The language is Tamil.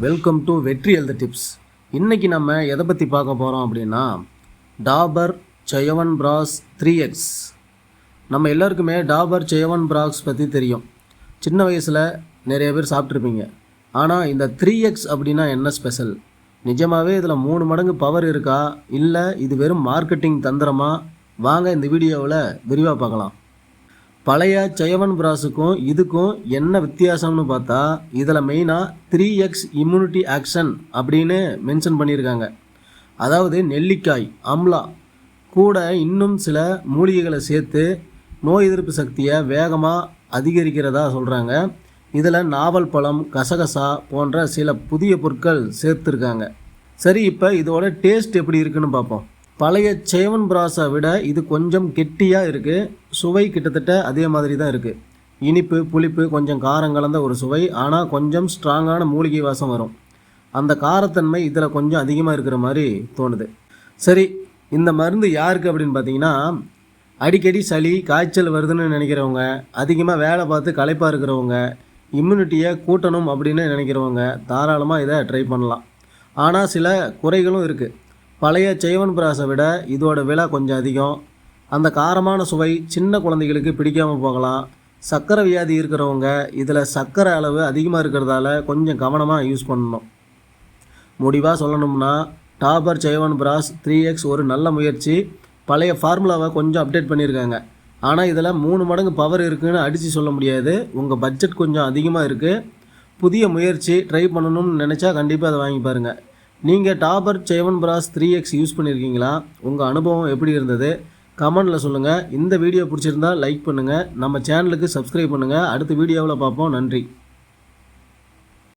வெல்கம் டு வெற்றி ஹெல்த் டிப்ஸ். இன்றைக்கி நம்ம எதை பற்றி பார்க்க போகிறோம் அப்படின்னா டாபர் சயவன்பிராஷ் 3X. நம்ம எல்லாருக்குமே டாபர் சயவன்பிராஷ் பற்றி தெரியும். சின்ன வயசில் நிறைய பேர் சாப்பிட்ருப்பீங்க. ஆனால் இந்த 3X அப்படின்னா என்ன ஸ்பெஷல்? நிஜமாகவே இதில் 3 மடங்கு பவர் இருக்கா, இல்லை இது வெறும் மார்க்கெட்டிங் தந்திரமா? வாங்க இந்த வீடியோவில் விரிவாக பார்க்கலாம். பழைய சயவன்பிராஷுக்கும் இதுக்கும் என்ன வித்தியாசம்னு பார்த்தா, இதில் மெயினாக 3X இம்யூனிட்டி ஆக்ஷன் அப்படின்னு மென்ஷன் பண்ணியிருக்காங்க. அதாவது நெல்லிக்காய், அம்லா கூட இன்னும் சில மூலிகைகளை சேர்த்து நோய் எதிர்ப்பு சக்தியை வேகமாக அதிகரிக்கிறதா சொல்கிறாங்க. இதில் நாவல் பழம், கசகசா போன்ற சில புதிய பொருட்கள் சேர்த்துருக்காங்க. சரி, இப்போ இதோட டேஸ்ட் எப்படி இருக்குன்னு பார்ப்போம். பழைய சயவன்பிராஷை விட இது கொஞ்சம் கெட்டியாக இருக்குது. சுவை கிட்டத்தட்ட அதே மாதிரி தான் இருக்குது. இனிப்பு, புளிப்பு, கொஞ்சம் காரம் கலந்த ஒரு சுவை. ஆனால் கொஞ்சம் ஸ்ட்ராங்கான மூலிகை வாசம் வரும். அந்த காரத்தன்மை இதில் கொஞ்சம் அதிகமாக இருக்கிற மாதிரி தோணுது. சரி, இந்த மருந்து யாருக்கு அப்படின்னு பார்த்தீங்கன்னா, அடிக்கடி சளி, காய்ச்சல் வருதுன்னு நினைக்கிறவங்க, அதிகமாக வேலை பார்த்து களைப்பாக இருக்கிறவங்க, இம்யூனிட்டியை கூட்டணும் அப்படின்னு நினைக்கிறவங்க தாராளமாக இதை ட்ரை பண்ணலாம். ஆனால் சில குறைகளும் இருக்குது. பழைய சயவன்பிராஷை விட இதோட விலை கொஞ்சம் அதிகம். அந்த காரமான சுவை சின்ன குழந்தைகளுக்கு பிடிக்காமல் போகலாம். சர்க்கரை வியாதி இருக்கிறவங்க இதில் சர்க்கரை அளவு அதிகமாக இருக்கிறதால கொஞ்சம் கவனமாக யூஸ் பண்ணணும். முடிவாக சொல்லணும்னா டாபர் சயவன்பிராஷ் 3X ஒரு நல்ல முயற்சி. பழைய ஃபார்முலாவை கொஞ்சம் அப்டேட் பண்ணியிருக்காங்க. ஆனால் இதில் 3 மடங்கு பவர் இருக்குதுன்னு அடித்து சொல்ல முடியாது. உங்கள் பட்ஜெட் கொஞ்சம் அதிகமாக இருக்குது. புதிய முயற்சி ட்ரை பண்ணணும்னு நினச்சா கண்டிப்பாக அதை வாங்கி பாருங்கள். நீங்கள் டாபர் சயவன்பிராஷ் 3X யூஸ் பண்ணியிருக்கீங்களா? உங்கள் அனுபவம் எப்படி இருந்தது? கமெண்டில் சொல்லுங்கள். இந்த வீடியோ பிடிச்சிருந்தால் லைக் பண்ணுங்கள். நம்ம சேனலுக்கு சப்ஸ்கிரைப் பண்ணுங்கள். அடுத்த வீடியோவில் பார்ப்போம். நன்றி.